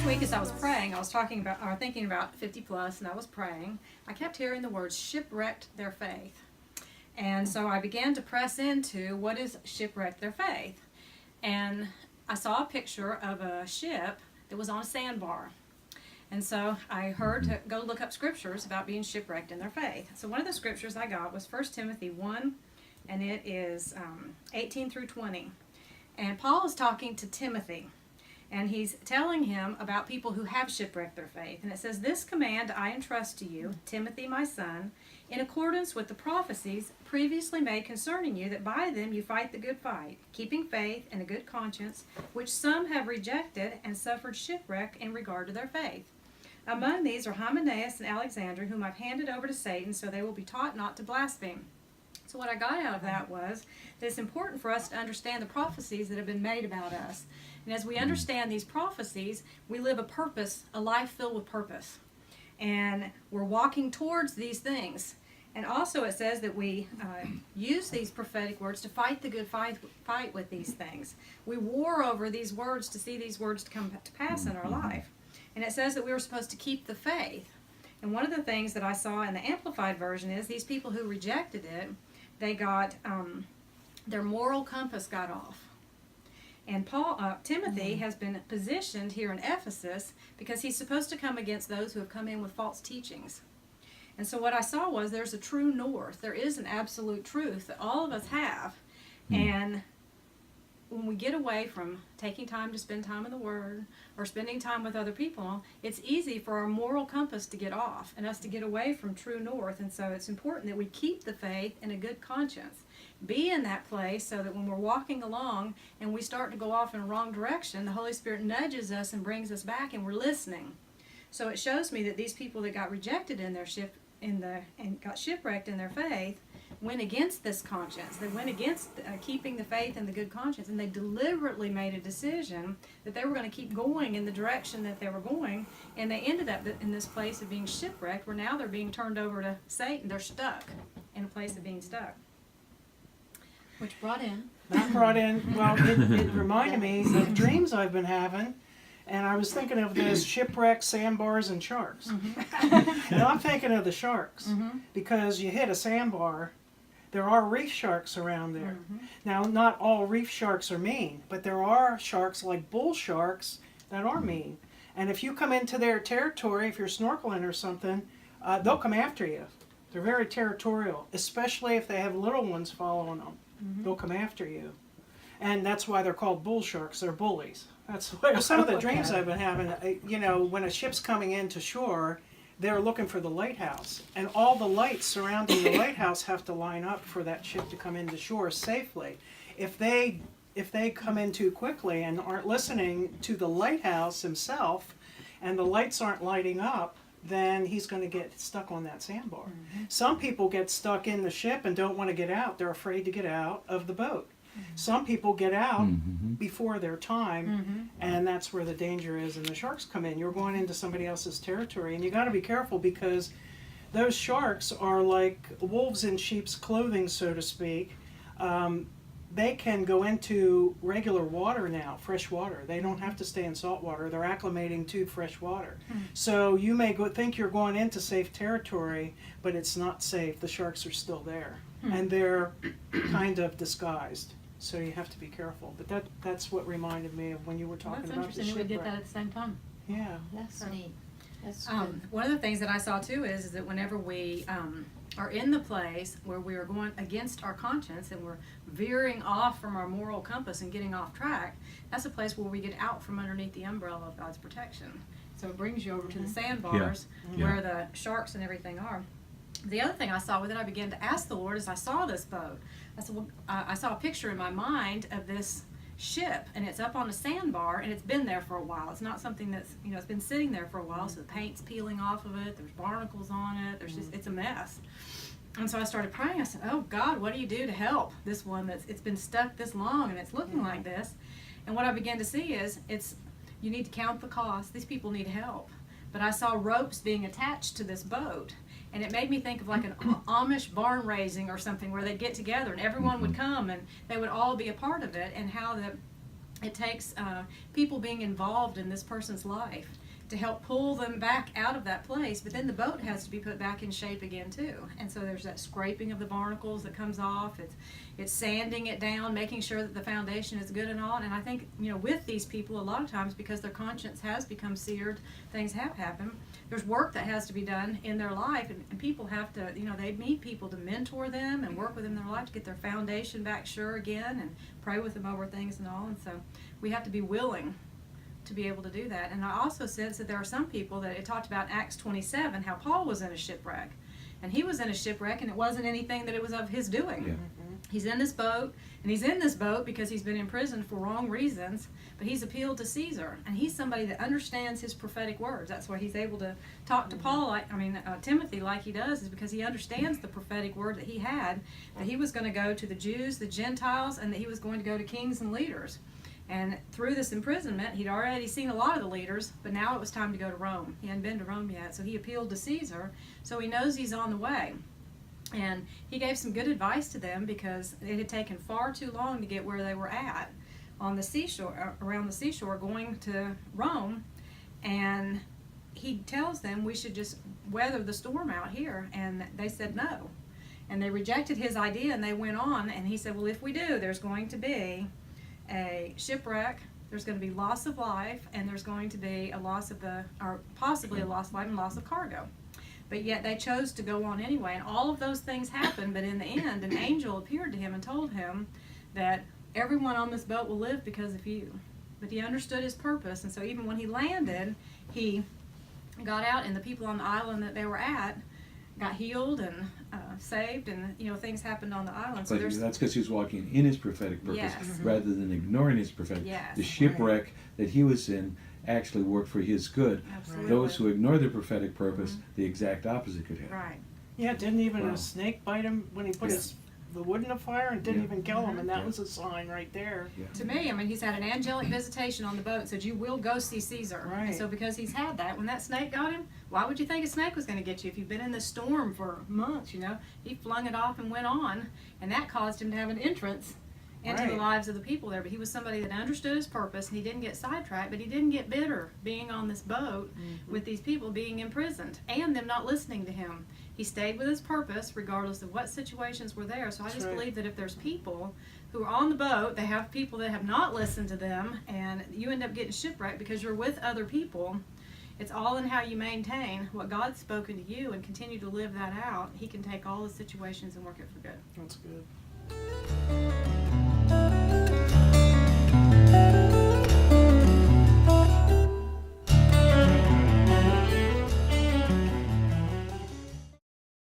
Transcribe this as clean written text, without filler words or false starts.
week as I was praying, I was thinking about 50 plus, and I was praying. I kept hearing the words shipwrecked their faith. And so I began to press into what is shipwrecked their faith. And I saw a picture of a ship that was on a sandbar. And so I heard to go look up scriptures about being shipwrecked in their faith. So one of the scriptures I got was 1 Timothy 1, and it is 18 through 20. And Paul is talking to Timothy, and he's telling him about people who have shipwrecked their faith. And it says, "This command I entrust to you, Timothy, my son, in accordance with the prophecies previously made concerning you, that by them you fight the good fight, keeping faith and a good conscience, which some have rejected and suffered shipwreck in regard to their faith. Among these are Hymenaeus and Alexander, whom I've handed over to Satan, so they will be taught not to blaspheme." So what I got out of that was that it's important for us to understand the prophecies that have been made about us. And as we understand these prophecies, we live a life filled with purpose. And we're walking towards these things. And also it says that we use these prophetic words to fight the good fight with these things. We war over these words to see these words to come to pass in our life. And it says that we were supposed to keep the faith. And one of the things that I saw in the Amplified Version is these people who rejected it, they got, their moral compass got off. And Timothy has been positioned here in Ephesus because he's supposed to come against those who have come in with false teachings. And so what I saw was there's a true north. There is an absolute truth that all of us have. And when we get away from taking time to spend time in the Word or spending time with other people, it's easy for our moral compass to get off and us to get away from true north. And so it's important that we keep the faith in a good conscience. Be in that place so that when we're walking along and we start to go off in a wrong direction, the Holy Spirit nudges us and brings us back, and we're listening. So it shows me that these people that got rejected in their and got shipwrecked in their faith went against this conscience. They went against keeping the faith and the good conscience, and they deliberately made a decision that they were going to keep going in the direction that they were going, and they ended up in this place of being shipwrecked, where now they're being turned over to Satan. They're stuck in a place of being stuck. Which brought in, well, it reminded me of dreams I've been having, and I was thinking of this shipwrecks, sandbars, and sharks. And I'm thinking of the sharks, because you hit a sandbar, there are reef sharks around there. Now, not all reef sharks are mean, but there are sharks like bull sharks that are mean. And if you come into their territory, if you're snorkeling or something, they'll come after you. They're very territorial, especially if they have little ones following them. They'll come after you. And that's why they're called bull sharks. They're bullies. That's what some of the dreams I've been having. When a ship's coming into shore, they're looking for the lighthouse. And all the lights surrounding the lighthouse have to line up for that ship to come into shore safely. If they come in too quickly and aren't listening to the lighthouse himself, and the lights aren't lighting up, then he's going to get stuck on that sandbar. Some people get stuck in the ship and don't want to get out. They're afraid to get out of the boat. Some people get out before their time, and that's where the danger is, and the sharks come in. You're going into somebody else's territory, and you got to be careful, because those sharks are like wolves in sheep's clothing, so to speak. They can go into regular water now, fresh water. They don't have to stay in salt water. They're acclimating to fresh water. So you may think you're going into safe territory, but it's not safe. The sharks are still there, and they're kind of disguised. So you have to be careful. But that's what reminded me of when you were talking about the shipwreck. That's interesting that we get that at the same time. Yeah. That's neat. That's good. One of the things that I saw too is that whenever we are in the place where we are going against our conscience and we're veering off from our moral compass and getting off track, that's a place where we get out from underneath the umbrella of God's protection. So it brings you over to the sandbars where the sharks and everything are. The other thing I saw with it, I began to ask the Lord as I saw this boat. I said, well, I saw a picture in my mind of this ship, and it's up on a sandbar, and it's been there for a while. It's not something that's, it's been sitting there for a while, so the paint's peeling off of it, there's barnacles on it, it's a mess. And so I started praying. I said, oh God, what do you do to help this one it's been stuck this long and it's looking like this? And what I began to see is you need to count the cost. These people need help. But I saw ropes being attached to this boat, and it made me think of like an Amish barn raising or something, where they'd get together and everyone would come and they would all be a part of it, and how It takes people being involved in this person's life to help pull them back out of that place, but then the boat has to be put back in shape again too. And so there's that scraping of the barnacles that comes off. It's sanding it down, making sure that the foundation is good and all. And I think, with these people, a lot of times, because their conscience has become seared, things have happened. There's work that has to be done in their life, and people have to, they need people to mentor them and work with them in their life to get their foundation back sure again, and pray with them over things and all. And so we have to be willing to be able to do that. And I also sense that there are some people that it talked about in Acts 27, how Paul was in a shipwreck. And he was in a shipwreck, and it wasn't anything that it was of his doing. Yeah. He's in this boat, and he's in this boat because he's been imprisoned for wrong reasons, but he's appealed to Caesar, and he's somebody that understands his prophetic words. That's why he's able to talk to Timothy like he does, is because he understands the prophetic word that he had, that he was going to go to the Jews, the Gentiles, and that he was going to go to kings and leaders. And through this imprisonment, he'd already seen a lot of the leaders, but now it was time to go to Rome. He hadn't been to Rome yet, so he appealed to Caesar, so he knows he's on the way. And he gave some good advice to them because it had taken far too long to get where they were at on the seashore, around the seashore, going to Rome. And he tells them we should just weather the storm out here. And they said no. And they rejected his idea, and they went on. And he said, well, if we do, there's going to be a shipwreck, there's going to be loss of life, and there's going to be a loss of or possibly a loss of life and loss of cargo. But yet they chose to go on anyway, and all of those things happened, but in the end, an angel appeared to him and told him that everyone on this boat will live because of you. But he understood his purpose, and so even when he landed, he got out, and the people on the island that they were at got healed and saved, and things happened on the island. So But that's because he was walking in his prophetic purpose Yes. rather than ignoring his prophetic. Yes. The shipwreck that he was in actually worked for his good. Absolutely. Those who ignore their prophetic purpose, the exact opposite could happen. Right. Yeah, didn't even Wow. a snake bite him when he put Yeah. the wood in the fire, and didn't Yeah. even kill him, and that Yeah. was a sign right there. Yeah. To me, he's had an angelic visitation on the boat, said you will go see Caesar. Right. And so because he's had that, when that snake got him, why would you think a snake was going to get you if you've been in this storm for months, He flung it off and went on, and that caused him to have an entrance into the Right. lives of the people there. But he was somebody that understood his purpose, and he didn't get sidetracked, but he didn't get bitter being on this boat with these people being imprisoned and them not listening to him. He stayed with his purpose regardless of what situations were there. So I That's just right. believe that if there's people who are on the boat, they have people that have not listened to them, and you end up getting shipwrecked because you're with other people. It's all in how you maintain what God's spoken to you and continue to live that out. He can take all the situations and work it for good. That's good.